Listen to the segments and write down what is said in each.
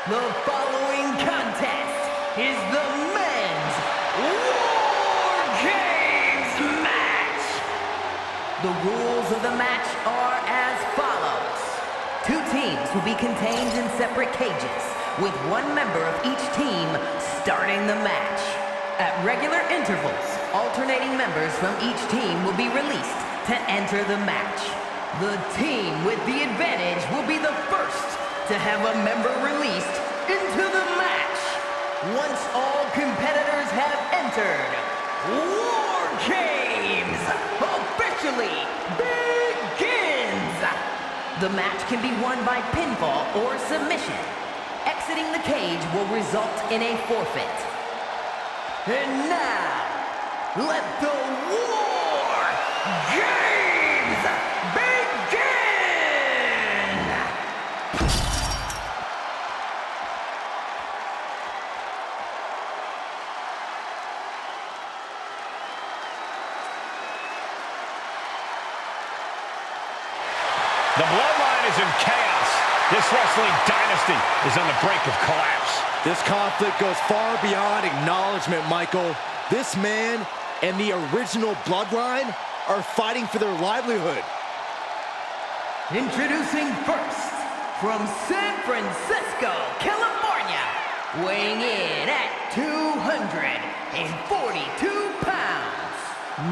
The following contest is the men's War Games match. The rules of the match are as follows. Two teams will be contained in separate cages, with one member of each team starting the match. At regular intervals, alternating members from each team will be released to enter the match. The team with the advantage will be the first to have a member released into the match. Once all competitors have entered, War Games officially begins. The match can be won by pinfall or submission. Exiting the cage will result in a forfeit. And now, let the War Games begin! The Bloodline is in chaos. This wrestling dynasty is on the brink of collapse. This conflict goes far beyond acknowledgement, Michael. This man and the original Bloodline are fighting for their livelihood. Introducing first, from San Francisco, California, weighing in at 242 pounds,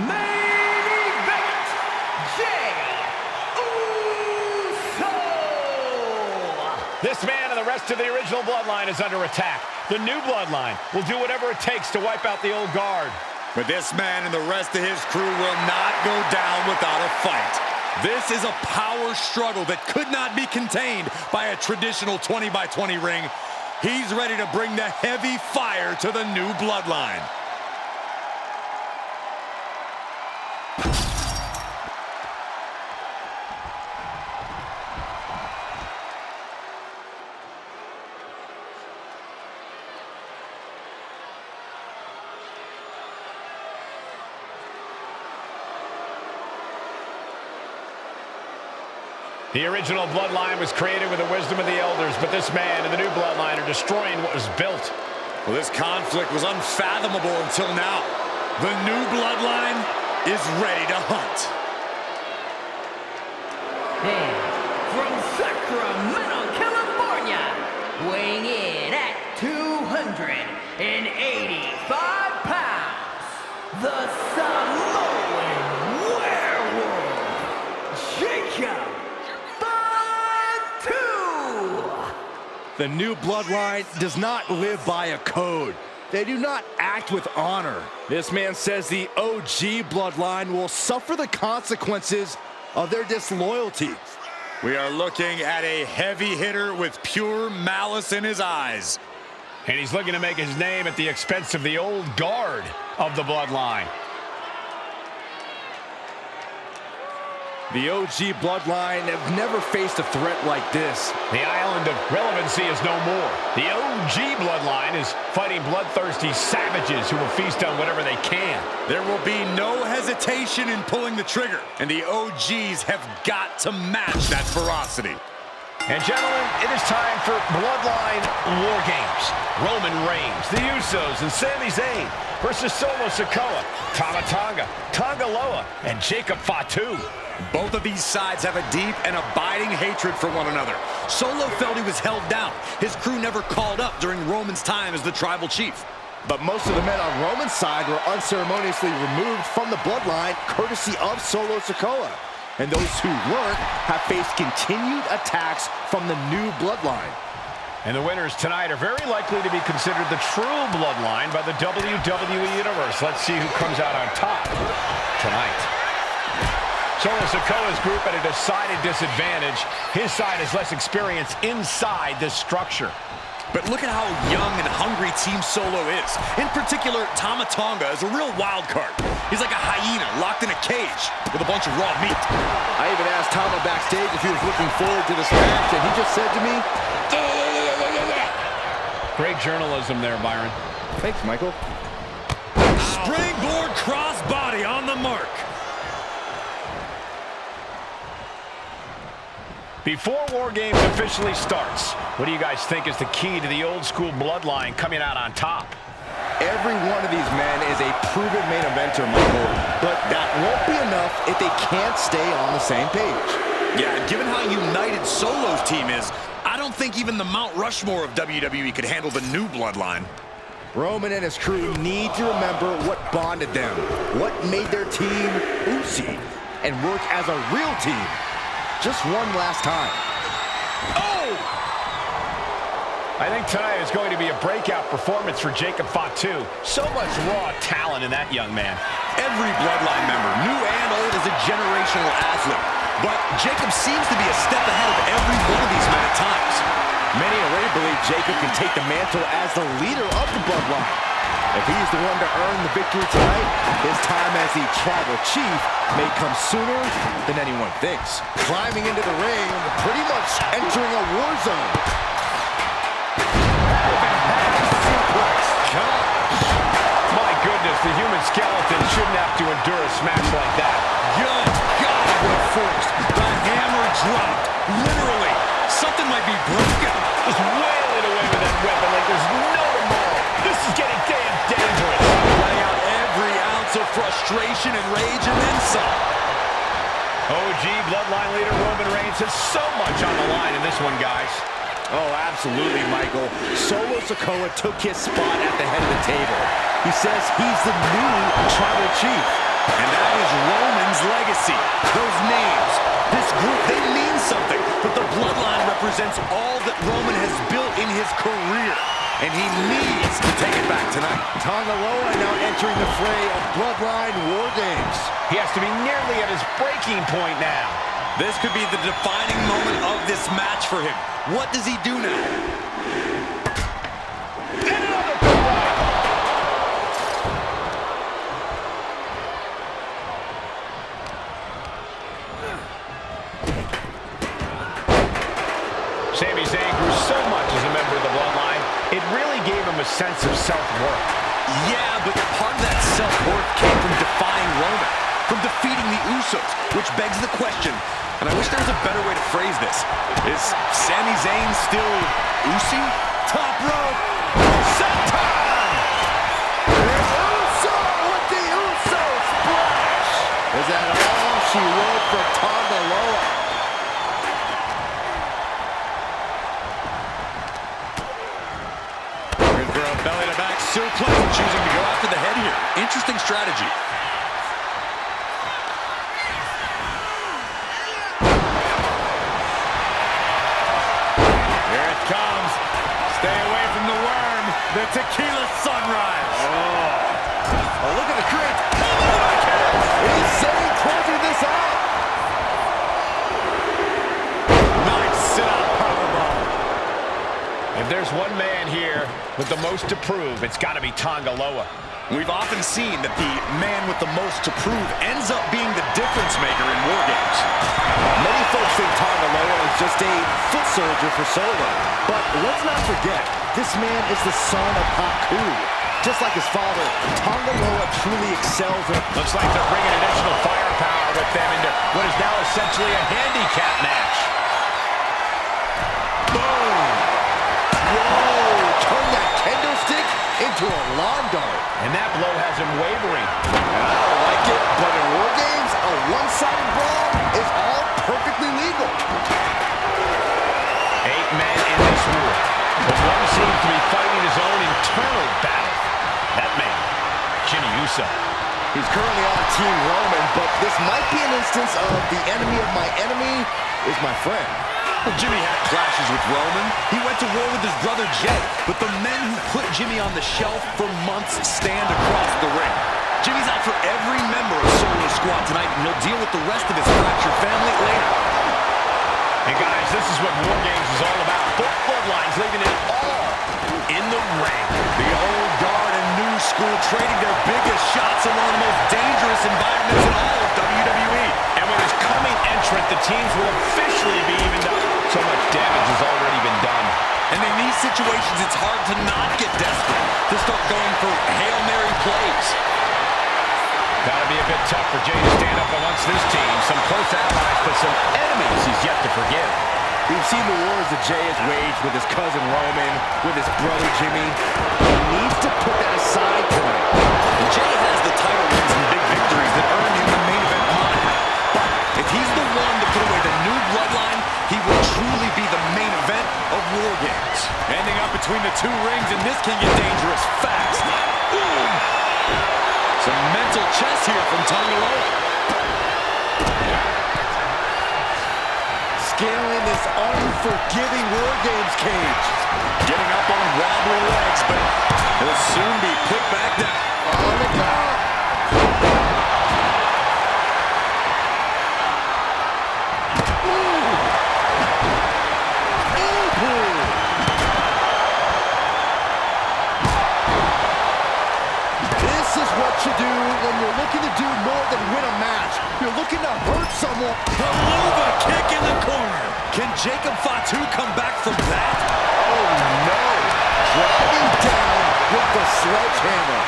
main event, Jey Uso! This man and the rest of the original Bloodline is under attack. The new Bloodline will do whatever it takes to wipe out the old guard. But this man and the rest of his crew will not go down without a fight. This is a power struggle that could not be contained by a traditional 20-by-20 ring. He's ready to bring the heavy fire to the new Bloodline. The original Bloodline was created with the wisdom of the elders, but this man and the new Bloodline are destroying what was built. Well, this conflict was unfathomable until now. The new Bloodline is ready to hunt. And from Sacramento, California, weighing in at 285 pounds, the Samoan Werewolf, Jacob Fatu! The new Bloodline does not live by a code. They do not act with honor. This man says the OG Bloodline will suffer the consequences of their disloyalty. We are looking at a heavy hitter with pure malice in his eyes. And he's looking to make his name at the expense of the old guard of the Bloodline. The OG Bloodline have never faced a threat like this. The island of relevancy is no more. The OG Bloodline is fighting bloodthirsty savages who will feast on whatever they can. There will be no hesitation in pulling the trigger, and the OGs have got to match that ferocity. And gentlemen, it is time for Bloodline War Games. Roman Reigns, the Usos, and Sami Zayn versus Solo Sikoa, Tama Tonga, Tonga Loa, and Jacob Fatu. Both of these sides have a deep and abiding hatred for one another. Solo felt he was held down. His crew never called up during Roman's time as the tribal chief. But most of the men on Roman's side were unceremoniously removed from the Bloodline courtesy of Solo Sikoa. And those who weren't have faced continued attacks from the new Bloodline. And the winners tonight are very likely to be considered the true Bloodline by the WWE Universe. Let's see who comes out on top tonight. Solo Sikoa's group at a decided disadvantage. His side has less experience inside this structure. But look at how young and hungry Team Solo is. In particular, Tama Tonga is a real wild card. He's like a hyena locked in a cage with a bunch of raw meat. I even asked Tama backstage if he was looking forward to this match, and he just said to me, yeah. Great journalism there, Byron. Thanks, Michael. Springboard crossbody on the mark. Before War Games officially starts, what do you guys think is the key to the old school bloodline coming out on top? Every one of these men is a proven main eventer, Michael, but that won't be enough if they can't stay on the same page. Yeah, given how united Solo's team is, I don't think even the Mount Rushmore of WWE could handle the new bloodline. Roman and his crew need to remember what bonded them, what made their team Usi, and work as a real team. Just one last time. Oh! I think tonight is going to be a breakout performance for Jacob Fatu. So much raw talent in that young man. Every bloodline member, new and old, is a generational athlete. But Jacob seems to be a step ahead of every one of these men at times. Many already believe Jacob can take the mantle as the leader of the bloodline. If he's the one to earn the victory tonight, his time as the tribal chief may come sooner than anyone thinks. Climbing into the ring, pretty much entering a war zone. My goodness, the human skeleton shouldn't have to endure a smash like that. Good God, what force. The hammer dropped. Literally. Something might be broken. Just wailing away with that weapon like there's no tomorrow. This is getting damn dangerous. Laying out every ounce of frustration and rage and then some. OG bloodline leader Roman Reigns has so much on the line in this one, guys. Oh, absolutely, Michael. Solo Sikoa took his spot at the head of the table. He says he's the new tribal chief. And that is Roman's legacy. Those names, this group, they mean something. But the bloodline represents all that Roman has built in his career. And he needs to take it back tonight. Tonga Loa now entering the fray of Bloodline War Games. He has to be nearly at his breaking point now. This could be the defining moment of this match for him. What does he do now? And another good right. Sami Zayn grew so much as a member of the bloodline, it really gave him a sense of self-worth. Yeah, but part of that self-worth came from defying Roman, from defeating the Usos, which begs the question, and I wish there was a better way to phrase this. Is Sami Zayn still Usi? Top rope! Senton! Uso with the Uso splash! Is that all she wrote for Tonga Loa? Looking for a belly-to-back suplex, choosing to go after the head here. Interesting strategy. Comes. Stay away from the worm. The tequila sunrise. Oh, look at the crit. Is Zayn closing this out? Nice sit-out powerbomb. If there's one man here with the most to prove, it's got to be Tonga Loa. We've often seen that the man with the most to prove ends up being the difference maker in War Games. Many folks think Tonga Loa is just a foot soldier for Solo. But let's not forget, this man is the son of Haku. Just like his father, Tonga Loa truly excels in... Looks like they're bringing additional firepower with them into what is now essentially a handicap match. Boom! Whoa! Turn that kendo stick into a lawn dart. And that blow has him wavering. I don't like it, but in War Games, a one-sided brawl is all perfectly legal. 8 men in this war, but one seems to be fighting his own internal battle. That man, Jimmy Uso. He's currently on Team Roman, but this might be an instance of the enemy of my enemy is my friend. Well, Jimmy had clashes with Roman. He went to war with his brother Jey, but the men who put Jimmy on the shelf for months stand across the ring. Jimmy's out for every member of Solo Squad tonight, and he'll deal with the rest of his fractured family later. And guys, this is what War Games is all about. Both bloodlines leaving it all school, trading their biggest shots in one of the most dangerous environments in all of WWE. And with his coming entrant, the teams will officially be evened up. So much damage has already been done. And in these situations, it's hard to not get desperate, to start going for Hail Mary plays. Gotta be a bit tough for Jey to stand up amongst this team. Some close allies, but some enemies he's yet to forgive. We've seen the wars that Jey has waged with his cousin Roman, with his brother Jimmy. He needs to put that aside tonight. And Jey has the title wins and big victories that earned him the main event honor. But if he's the one to put away the new bloodline, he will truly be the main event of War Games. Ending up between the two rings, and this can get dangerous fast. Boom! Some mental chess here from Tanga Loa. Scaling this unforgiving War Games cage. Getting up on wobbly legs, but he'll soon be put back down. On the count. This is what you do when you're looking to do more than win a match. You're looking to hurt someone. Helluva kick in the corner. Can Jacob Fatu come back from that? Oh no! Driving down with the sledgehammer.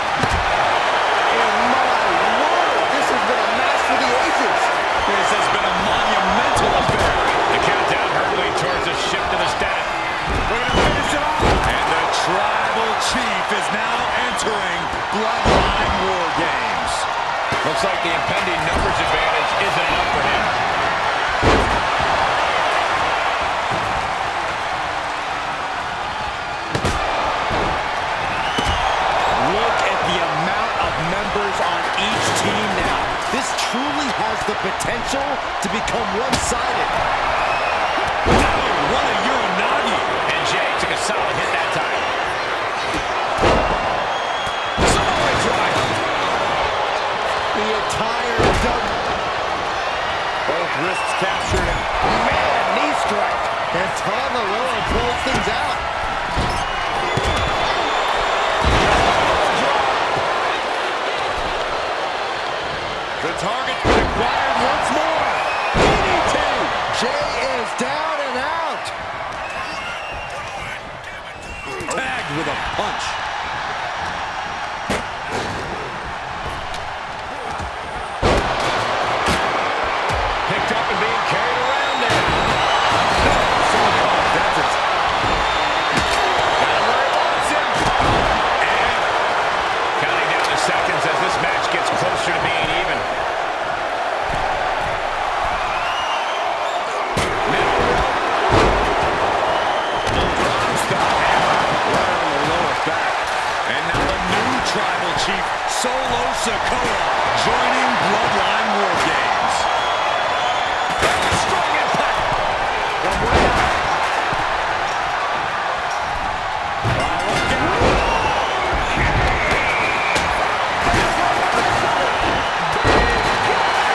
And my word, this has been a match for the ages. This has been a monumental affair. The countdown hurtling towards a shift to the staff. We're going to finish it off. And the Tribal Chief is now entering Bloodline War Games. Looks like the impending numbers advantage isn't enough for him. Look at the amount of members on each team now. This truly has the potential to become one-sided. Wow, what a Uranagi. And Jey took a solid hit that time. Samoa driver. The entire double. Both wrists captured. Man, knee strike. And Tanga Loa pulls things out. The target's been acquired once more. DDT. Jey is down and out. Tagged with a punch. Picked up and being carried around there. Someone called dentist. Got him where he wants him. And counting down the seconds as this match gets closer to being even. Tribal Chief Solo Sikoa joining Bloodline War Games. Strong impact. From way out.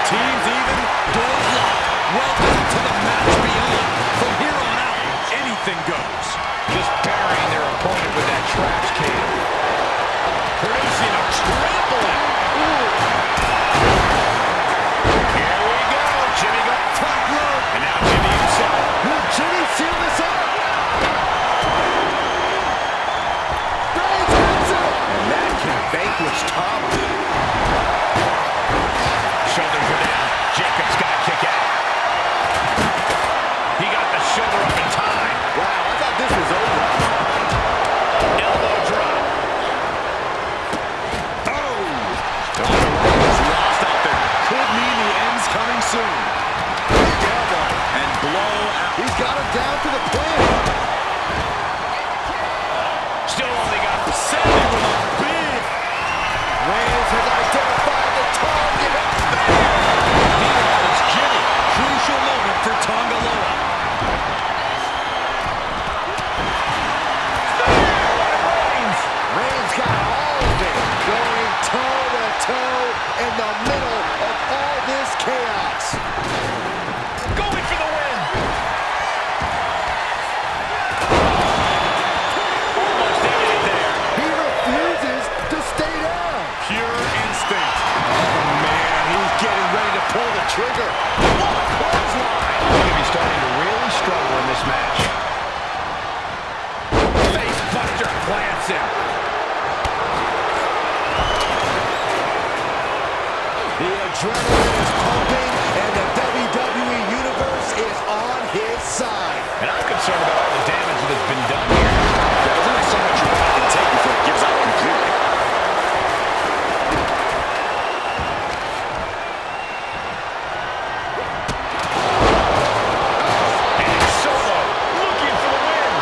Teams even, doors locked. Welcome to the match beyond. From here on out, anything goes. Just burying their opponent with that trash can. Producing a trampoline. Here we go. Jimmy got top rope. And now Jimmy himself. Will Jimmy seal this up? Reigns hits it. And that can vanquish Tom. Shoulders are down. Jacob's got to kick out. He got the shoulder up in time. Wow, I thought this was over. Elbow drop. Lost out there. Could mean the end's coming soon. And blow out. He's got him down to the pin. Still only got Sammy with a big. Reigns has identified the target. Meanwhile, it's Jimmy. Crucial moment for Tanga Loa. Reigns got all of it. Going toe-to-toe in the middle of all this chaos. going for the win. this match. Face buster plants him. The adrenaline is pumping, and the WWE Universe is on his side. And I'm concerned about all the damage that has been done here. There's only so much your body can take before it gives out completely. And Solo looking for the win.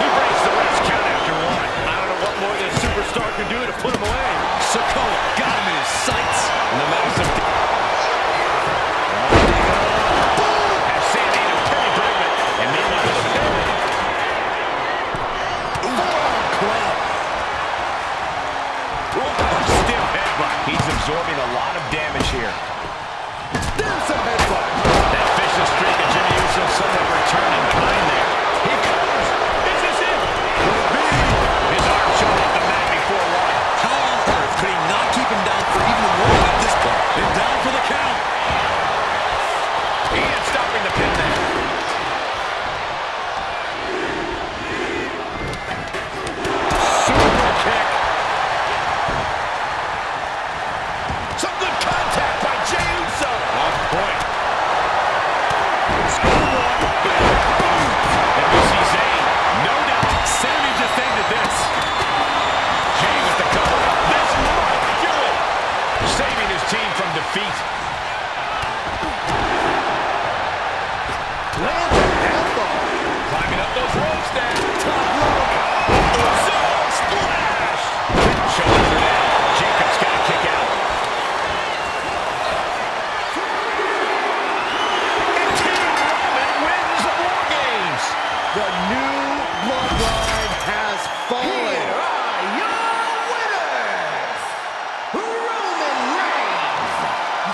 He breaks the rest count after one. I don't know what more this superstar can do to put him away. Sikoa got him in his sights. And the massive has Sami in a predicament. And meanwhile, Stiff headbutt. he's absorbing a lot of damage here. There's a headbutt. That vicious streak of Jimmy Uso somewhat returning kind there. He comes. Is this it? Could be. His arm shot off the mat before one. How on earth could he not keep him down for even one at this point? And down for the count. He ain't stopping the pin there. Super kick. Some good contact by Jey Uso. On point. And we see Zayn. No doubt. Sami just ended this. Jey with the cover. This might do it. Saving his team from defeat. Lands an elbow. Climbing up those ropes there. Top rope. Uso splash. Shoulders are down. Jacob's got to kick out. And Team Roman wins the War Games. The new bloodline has fallen. Here are your winners, Roman Reigns,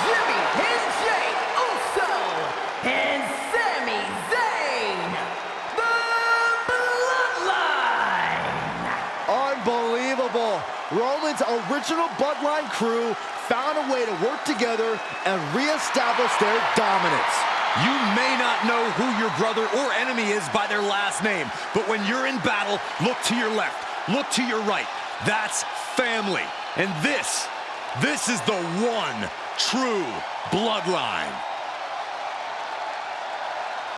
Jimmy and Jey Uso, and Sami Zayn, the Bloodline. Unbelievable. Roman's original bloodline crew found a way to work together and reestablish their dominance. You may not know who your brother or enemy is by their last name, but when you're in battle, look to your left, look to your right. That's family. And this is the one true bloodline.